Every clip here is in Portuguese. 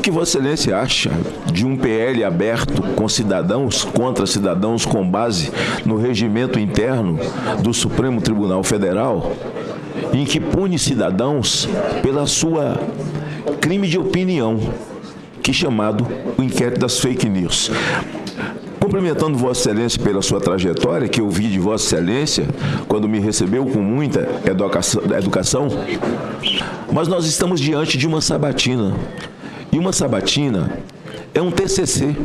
que Vossa Excelência acha de um PL aberto com cidadãos contra cidadãos com base no regimento interno do Supremo Tribunal Federal, em que pune cidadãos pela sua crime de opinião, que é chamado o inquérito das fake news? Cumprimentando Vossa Excelência pela sua trajetória, que eu vi de Vossa Excelência, quando me recebeu com muita educação, mas nós estamos diante de uma sabatina. E uma sabatina é um TCC.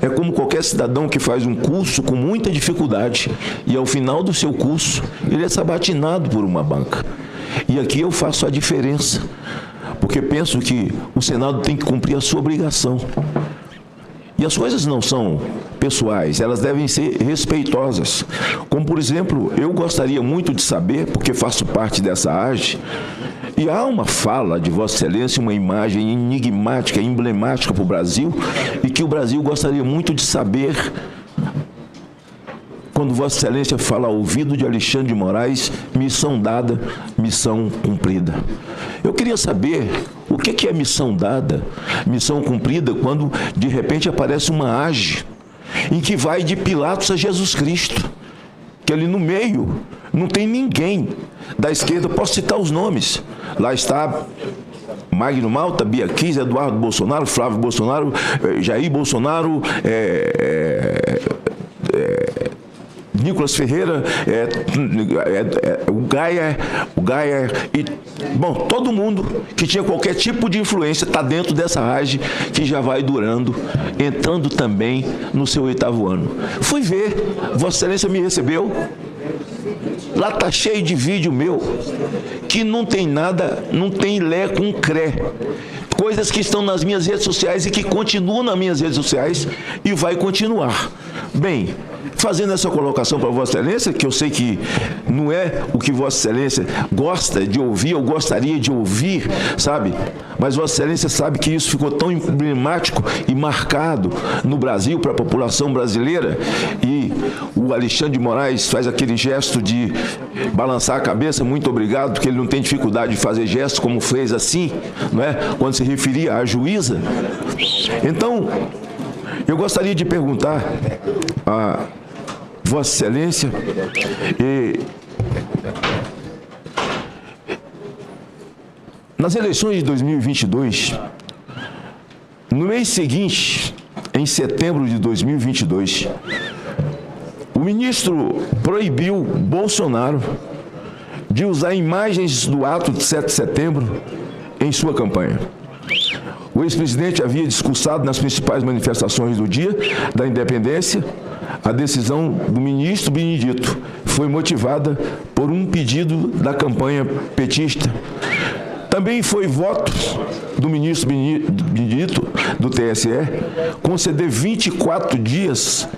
É como qualquer cidadão que faz um curso com muita dificuldade e, ao final do seu curso, ele é sabatinado por uma banca. E aqui eu faço a diferença, porque penso que o Senado tem que cumprir a sua obrigação. E as coisas não são pessoais, elas devem ser respeitosas. Como, por exemplo, eu gostaria muito de saber, porque faço parte dessa AGE, e há uma fala de Vossa Excelência, uma imagem enigmática, emblemática para o Brasil, e que o Brasil gostaria muito de saber, quando Vossa Excelência fala ao ouvido de Alexandre de Moraes, missão dada, missão cumprida. Eu queria saber o que é missão dada, missão cumprida, quando de repente aparece uma AGE em que vai de Pilatos a Jesus Cristo, que ali no meio não tem ninguém da esquerda. Posso citar os nomes. Lá está Magno Malta, Bia Kiss, Eduardo Bolsonaro, Flávio Bolsonaro, Jair Bolsonaro, Nicolas Ferreira, o Gaia e, bom, todo mundo que tinha qualquer tipo de influência está dentro dessa AGE que já vai durando, entrando também no seu 8º ano. Fui ver, Vossa Excelência me recebeu, lá está cheio de vídeo meu, que não tem nada, não tem lé com cré. Coisas que estão nas minhas redes sociais e que continuam nas minhas redes sociais e vai continuar. Bem, fazendo essa colocação para Vossa Excelência, que eu sei que não é o que Vossa Excelência gosta de ouvir, eu gostaria de ouvir, sabe? Mas Vossa Excelência sabe que isso ficou tão emblemático e marcado no Brasil, para a população brasileira, e o Alexandre de Moraes faz aquele gesto de balançar a cabeça, muito obrigado, porque ele não tem dificuldade de fazer gestos como fez assim, não é? Quando se referia à juíza. Então, eu gostaria de perguntar a Vossa Excelência, nas eleições de 2022, no mês seguinte, em setembro de 2022, o ministro proibiu Bolsonaro de usar imagens do ato de 7 de setembro em sua campanha. O ex-presidente havia discursado nas principais manifestações do dia da independência. A decisão do ministro Benedito foi motivada por um pedido da campanha petista. Também foi voto do ministro Benedito, do TSE, conceder 24 dias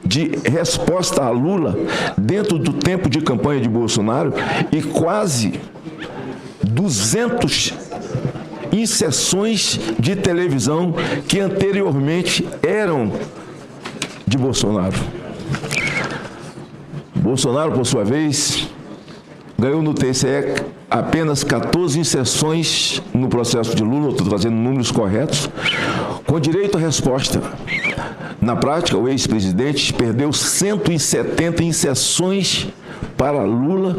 de resposta a Lula dentro do tempo de campanha de Bolsonaro e quase 200 inserções de televisão que anteriormente eram de Bolsonaro. Bolsonaro, por sua vez, ganhou no TSE apenas 14 inserções no processo de Lula, estou trazendo números corretos, com direito à resposta. Na prática, o ex-presidente perdeu 170 inserções para Lula,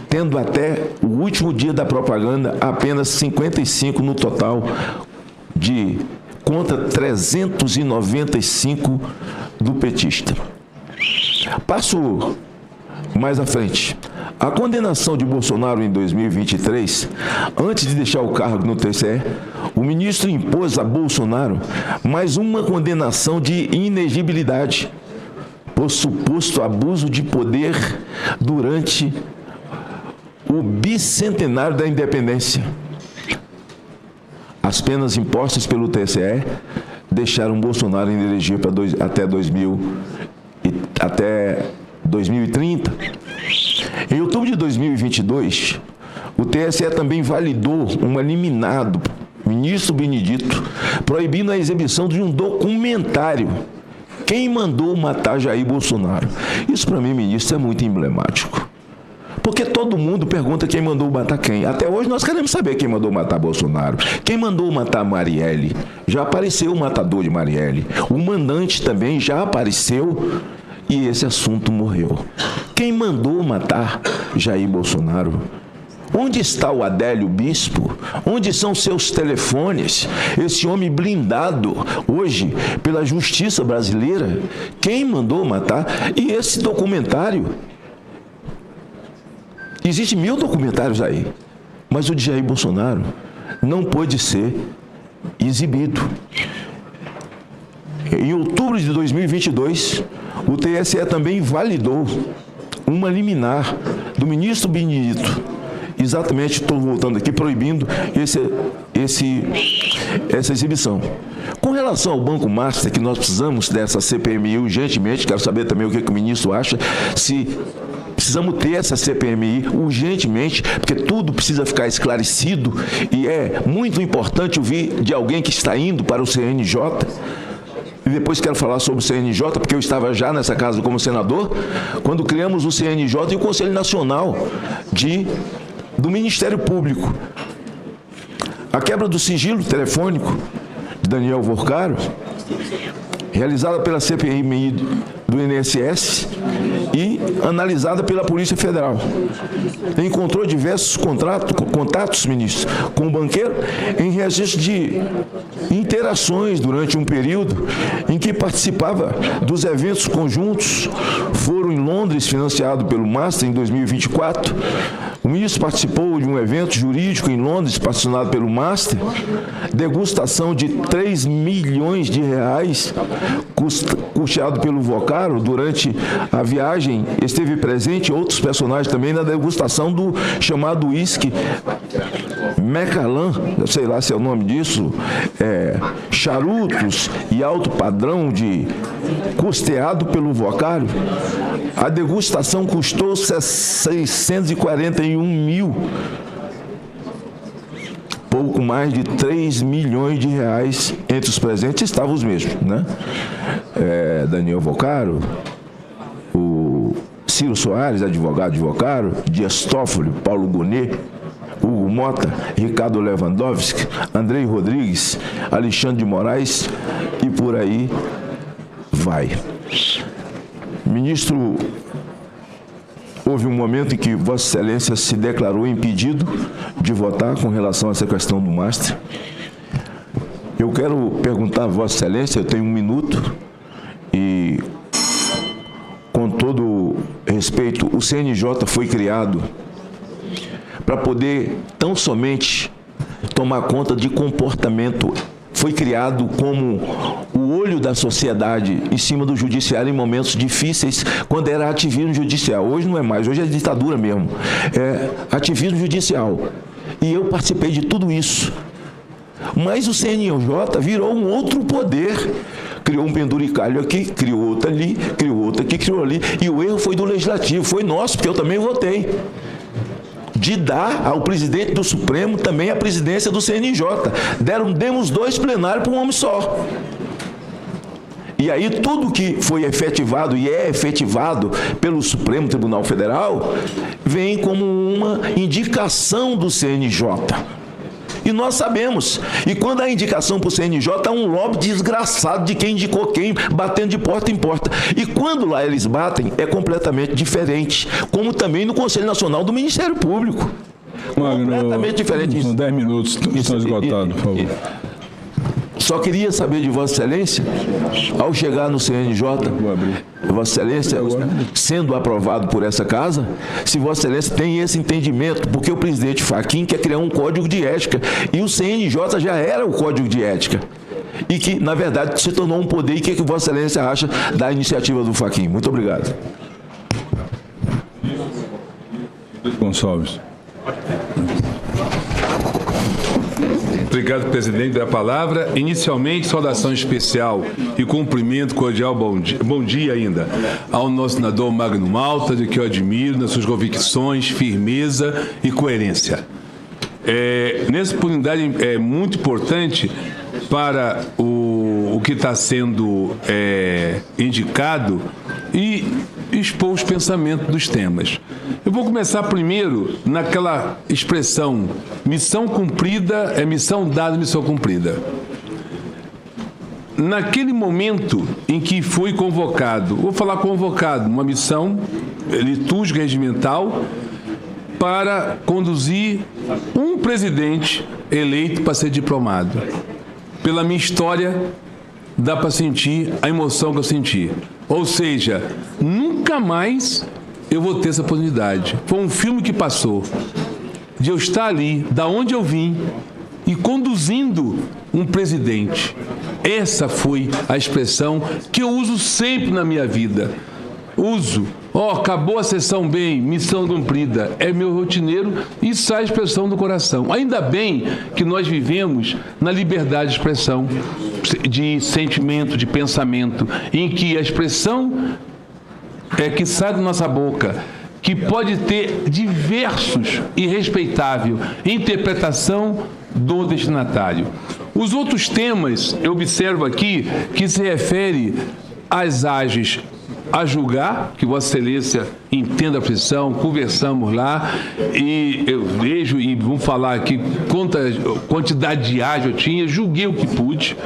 tendo até o último dia da propaganda apenas 55 no total, contra 395 do petista. Passo mais à frente. A condenação de Bolsonaro em 2023, antes de deixar o cargo no TSE, o ministro impôs a Bolsonaro mais uma condenação de inegibilidade por suposto abuso de poder durante o bicentenário da independência. As penas impostas pelo TSE deixaram Bolsonaro inelegível até 2030. Em outubro de 2022, o TSE também validou um liminar do ministro Benedito, proibindo a exibição de um documentário. Quem mandou matar Jair Bolsonaro? Isso, para mim, ministro, é muito emblemático. Porque todo mundo pergunta quem mandou matar quem. Até hoje nós queremos saber quem mandou matar Bolsonaro. Quem mandou matar Marielle? Já apareceu o matador de Marielle. O mandante também já apareceu e esse assunto morreu. Quem mandou matar Jair Bolsonaro? Onde está o Adélio Bispo? Onde são seus telefones? Esse homem blindado hoje pela justiça brasileira. Quem mandou matar? E esse documentário? Existem 1000 documentários aí, mas o de Jair Bolsonaro não pôde ser exibido. Em outubro de 2022, o TSE também validou uma liminar do ministro Benedito. Exatamente, estou voltando aqui, proibindo essa exibição. Com relação ao Banco Master, que nós precisamos dessa CPMI urgentemente, quero saber também o que o ministro acha, se precisamos ter essa CPMI urgentemente, porque tudo precisa ficar esclarecido e é muito importante ouvir de alguém que está indo para o CNJ. E depois quero falar sobre o CNJ, porque eu estava já nessa casa como senador, quando criamos o CNJ e o Conselho Nacional do Ministério Público. A quebra do sigilo telefônico de Daniel Vorcaro, realizada pela CPMI do INSS e analisada pela Polícia Federal. Encontrou diversos contatos, ministro, com o banqueiro em registro de interações durante um período em que participava dos eventos conjuntos, Foro em Londres, financiado pelo Master em 2024. O ministro participou de um evento jurídico em Londres, patrocinado pelo Master, degustação de 3 milhões de reais, custeado pelo Vorcaro. Durante a viagem, esteve presente outros personagens também na degustação do chamado uísque Macallan, eu sei lá se é o nome disso, charutos e alto padrão custeado pelo Vorcaro. A degustação custou 641 mil, pouco mais de 3 milhões de reais. Entre os presentes estavam os mesmos, né? Daniel Vorcaro, o Ciro Soares, advogado de Vorcaro, Dias Toffoli, Paulo Gonet, Hugo Mota, Ricardo Lewandowski, Andrei Rodrigues, Alexandre de Moraes e por aí vai. Ministro, houve um momento em que Vossa Excelência se declarou impedido de votar com relação a essa questão do Master. Eu quero perguntar a Vossa Excelência, eu tenho 1 minuto, e com todo respeito, o CNJ foi criado para poder tão somente tomar conta de comportamento. Foi criado como o olho da sociedade em cima do judiciário em momentos difíceis, quando era ativismo judicial. Hoje não é mais, hoje é ditadura mesmo. É ativismo judicial. E eu participei de tudo isso. Mas o CNJ virou um outro poder. Criou um penduricalho aqui, criou outro ali, criou outro aqui, criou ali. E o erro foi do Legislativo, foi nosso, porque eu também votei. De dar ao presidente do Supremo também a presidência do CNJ. Demos 2 plenários para um homem só. E aí tudo que foi efetivado e é efetivado pelo Supremo Tribunal Federal vem como uma indicação do CNJ. E nós sabemos. E quando a indicação para o CNJ é um lobby desgraçado de quem indicou quem, batendo de porta em porta. E quando lá eles batem, é completamente diferente. Como também no Conselho Nacional do Ministério Público. Magno, completamente diferente. São 10 minutos, estão esgotados, por favor. Só queria saber de Vossa Excelência, ao chegar no CNJ, Vossa Excelência, sendo aprovado por essa casa, se Vossa Excelência tem esse entendimento, porque o presidente Fachin quer criar um código de ética, e o CNJ já era o código de ética, e que, na verdade, se tornou um poder. E o que Vossa Excelência acha da iniciativa do Fachin? Muito obrigado. Gonçalves. Obrigado, presidente, da palavra. Inicialmente, saudação especial e cumprimento cordial, bom dia ainda, ao nosso senador Magno Malta, de que eu admiro nas suas convicções, firmeza e coerência. Nessa oportunidade é muito importante para o o que está sendo indicado e expor os pensamentos dos temas. Eu vou começar primeiro naquela expressão: missão cumprida é missão dada, missão cumprida. Naquele momento em que foi convocado, vou falar convocado, uma missão litúrgica regimental para conduzir um presidente eleito para ser diplomado. Pela minha história, dá para sentir a emoção que eu senti. Ou seja, nunca mais eu vou ter essa oportunidade. Foi um filme que passou, de eu estar ali, da onde eu vim, e conduzindo um presidente. Essa foi a expressão que eu uso sempre na minha vida. Uso. Acabou a sessão bem, missão cumprida. É meu rotineiro e sai a expressão do coração. Ainda bem que nós vivemos na liberdade de expressão, de sentimento, de pensamento, em que a expressão que sai da nossa boca, que pode ter diversos e respeitável interpretação do destinatário. Os outros temas, eu observo aqui, que se refere às AGEs a julgar, que Vossa Excelência entenda a aflição, conversamos lá, e eu vejo, e vamos falar aqui quantidade de AGEs eu tinha, julguei o que pude,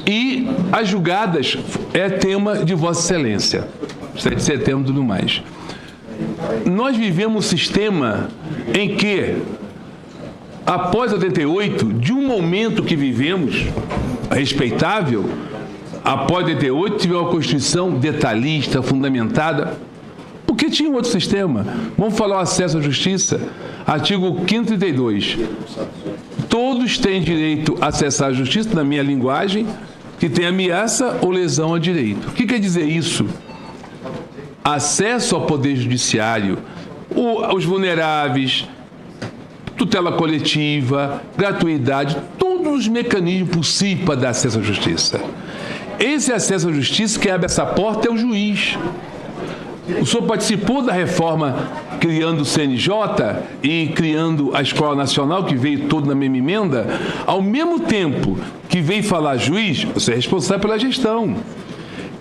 e as julgadas é tema de Vossa Excelência, 7 de setembro e tudo mais. Nós vivemos um sistema em que, após 88, de um momento que vivemos, respeitável, após 88, tivemos uma Constituição detalhista, fundamentada, porque tinha um outro sistema. Vamos falar o acesso à justiça, artigo 532. Todos têm direito a acessar a justiça, na minha linguagem, que tem ameaça ou lesão ao direito. O que quer dizer isso? Acesso ao poder judiciário, os vulneráveis, tutela coletiva, gratuidade, todos os mecanismos possíveis para dar acesso à justiça. Esse acesso à justiça que abre essa porta é o juiz. O senhor participou da reforma criando o CNJ e criando a Escola Nacional, que veio todo na mesma emenda. Ao mesmo tempo que veio falar juiz, você é responsável pela gestão.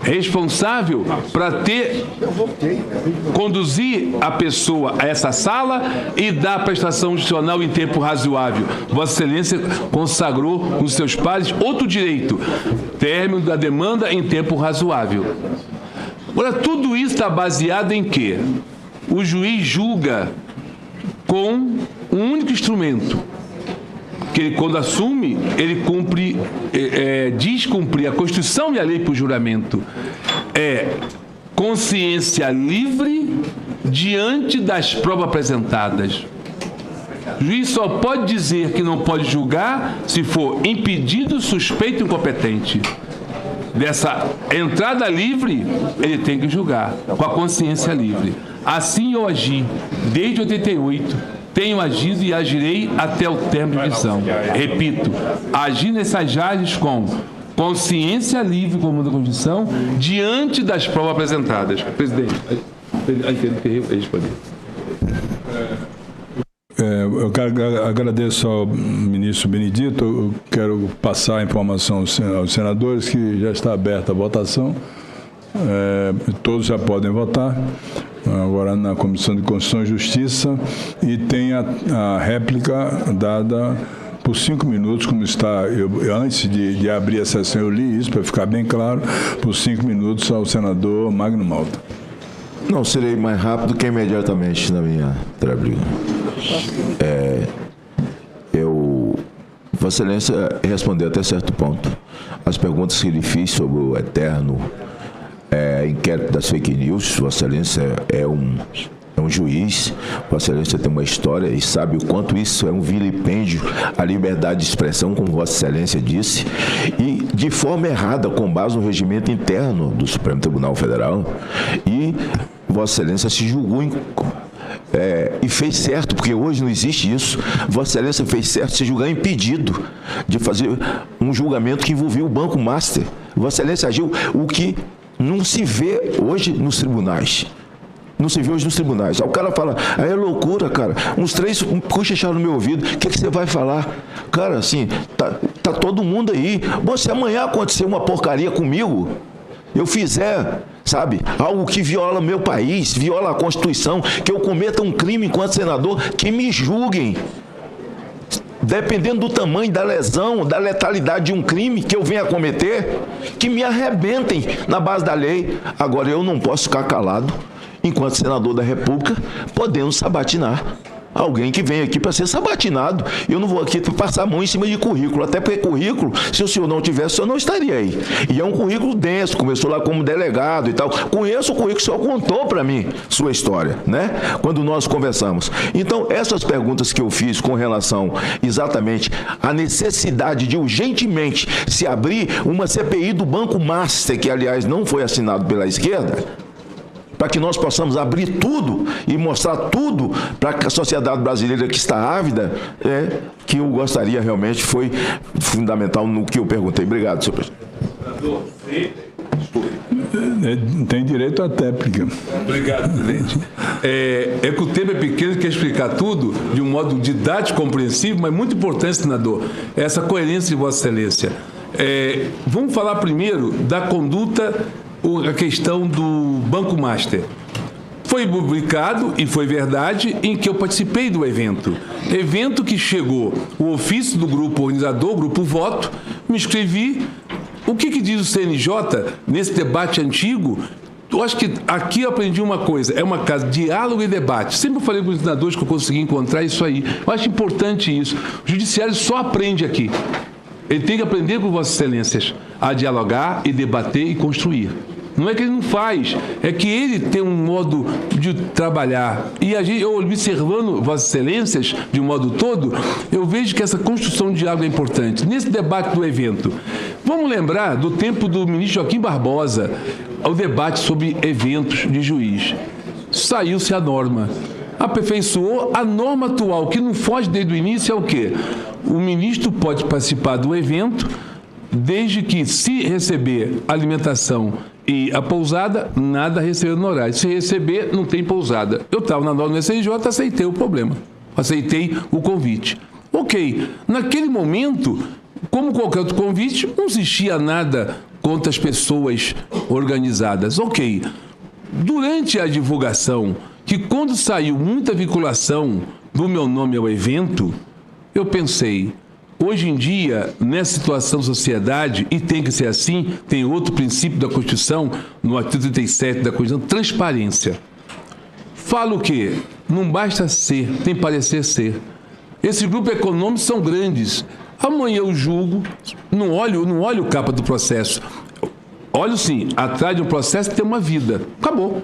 Responsável para conduzir a pessoa a essa sala e dar a prestação judicial em tempo razoável. Vossa Excelência consagrou nos seus pares outro direito, término da demanda em tempo razoável. Agora, tudo isso está baseado em quê? O juiz julga com um único instrumento, que ele, quando assume, ele cumpre, diz cumprir a Constituição e a lei por juramento. É consciência livre diante das provas apresentadas. O juiz só pode dizer que não pode julgar se for impedido, suspeito e incompetente. Dessa entrada livre, ele tem que julgar, com a consciência livre. Assim eu agi, desde 88. Tenho agido e agirei até o término de missão. Repito, agir nessas AGEs com consciência livre, como da Constituição, diante das provas apresentadas. Presidente, entendo que eu responder. Eu agradeço ao ministro Benedito. Eu quero passar a informação aos senadores que já está aberta a votação. Todos já podem votar. Agora na Comissão de Constituição e Justiça, e tem a réplica dada por 5 minutos, como está, antes de abrir a sessão eu li isso, para ficar bem claro, por 5 minutos ao senador Magno Malta. Não, serei mais rápido que imediatamente na minha tréplica. Vossa Excelência respondeu até certo ponto as perguntas que ele fez sobre o eterno inquérito das fake news. Vossa Excelência é um juiz, Vossa Excelência tem uma história e sabe o quanto isso é um vilipêndio à liberdade de expressão, como Vossa Excelência disse, e de forma errada, com base no regimento interno do Supremo Tribunal Federal. E Vossa Excelência se julgou e fez certo, porque hoje não existe isso. Vossa Excelência fez certo se julgar impedido de fazer um julgamento que envolvia o Banco Master. Vossa Excelência agiu o que não se vê hoje nos tribunais. Não se vê hoje nos tribunais. Aí o cara fala, é loucura, cara. Uns 3 cochicharam no meu ouvido. O que você vai falar? Cara, assim, Está todo mundo aí. Bom, se amanhã acontecer uma porcaria comigo, eu fizer, sabe, algo que viola meu país, viola a Constituição, que eu cometa um crime enquanto senador, que me julguem. Dependendo do tamanho da lesão, da letalidade de um crime que eu venha a cometer, que me arrebentem na base da lei. Agora, eu não posso ficar calado, enquanto senador da República, podendo sabatinar alguém que vem aqui para ser sabatinado. Eu não vou aqui passar a mão em cima de currículo, até porque currículo, se o senhor não tivesse, o senhor não estaria aí. E é um currículo denso, começou lá como delegado e tal. Conheço o currículo, o senhor contou para mim sua história, né? Quando nós conversamos. Então, essas perguntas que eu fiz com relação exatamente à necessidade de urgentemente se abrir uma CPI do Banco Master, que aliás não foi assinado pela esquerda, para que nós possamos abrir tudo e mostrar tudo para a sociedade brasileira que está ávida, que eu gostaria realmente, foi fundamental no que eu perguntei. Obrigado, senhor presidente. Tem direito à réplica. Obrigado, presidente. É que o tempo é pequeno, quer explicar tudo de um modo didático, compreensível, mas muito importante, senador, essa coerência de Vossa Excelência. Vamos falar primeiro da conduta, a questão do Banco Master. Foi publicado, e foi verdade, em que eu participei do evento. Evento que chegou o ofício do grupo organizador, Grupo Voto, me inscrevi. O que diz o CNJ nesse debate antigo? Eu acho que aqui eu aprendi uma coisa, é uma casa de diálogo e debate. Sempre falei com os senadores que eu consegui encontrar isso aí. Eu acho importante isso. O judiciário só aprende aqui. Ele tem que aprender com Vossas Excelências a dialogar e debater e construir. Não é que ele não faz, é que ele tem um modo de trabalhar. E eu observando Vossas Excelências, de um modo todo, eu vejo que essa construção de diálogo é importante. Nesse debate do evento, vamos lembrar do tempo do ministro Joaquim Barbosa, o debate sobre eventos de juiz. Saiu-se a norma. Aperfeiçoou a norma atual, que não foge desde o início, é o quê? O ministro pode participar do evento, desde que, se receber alimentação e a pousada, nada a receber no horário. Se receber, não tem pousada. Eu estava na norma do SNJ, aceitei o problema. Aceitei o convite. Ok. Naquele momento, como qualquer outro convite, não existia nada contra as pessoas organizadas. Ok. Durante a divulgação, que quando saiu muita vinculação do meu nome ao evento, eu pensei, hoje em dia, nessa situação da sociedade, e tem que ser assim, tem outro princípio da Constituição, no artigo 37 da Constituição, transparência. Fala o quê? Não basta ser, tem que parecer ser. Esses grupos econômicos são grandes. Amanhã eu julgo, não olho o capa do processo. Olho sim, atrás de um processo tem uma vida. Acabou.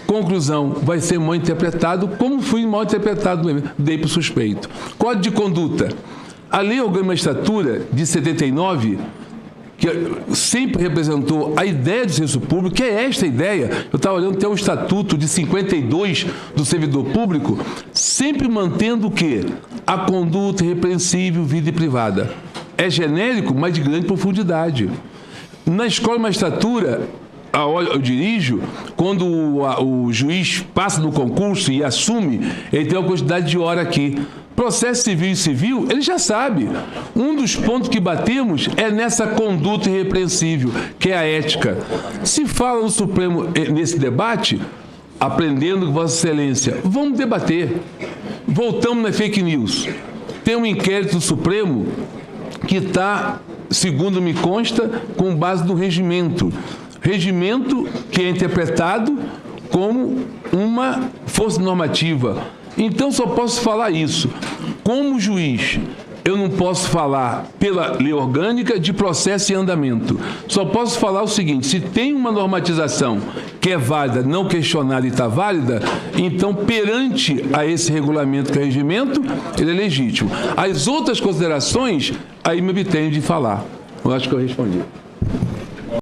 Conclusão, vai ser mal interpretado, como fui mal interpretado, dei para o suspeito. Código de conduta. A Lei Orgânica da Estatura de 79, que sempre representou a ideia de serviço público, que é esta ideia, eu estava olhando até o Estatuto de 52 do servidor público, sempre mantendo o quê? A conduta irrepreensível, vida e privada. É genérico, mas de grande profundidade. Na Escola de Magistratura, eu dirijo, quando o juiz passa no concurso e assume, ele tem uma quantidade de hora aqui. Processo civil e civil, ele já sabe. Um dos pontos que batemos é nessa conduta irrepreensível, que é a ética. Se fala no Supremo nesse debate, aprendendo com Vossa Excelência, vamos debater. Voltamos na fake news. Tem um inquérito do Supremo que está, segundo me consta, com base no regimento. Regimento que é interpretado como uma força normativa. Então, só posso falar isso. Como juiz, eu não posso falar pela lei orgânica de processo em andamento. Só posso falar o seguinte, se tem uma normatização que é válida, não questionada e está válida, então, perante a esse regulamento que é regimento, ele é legítimo. As outras considerações, aí me abstenho de falar. Eu acho que eu respondi.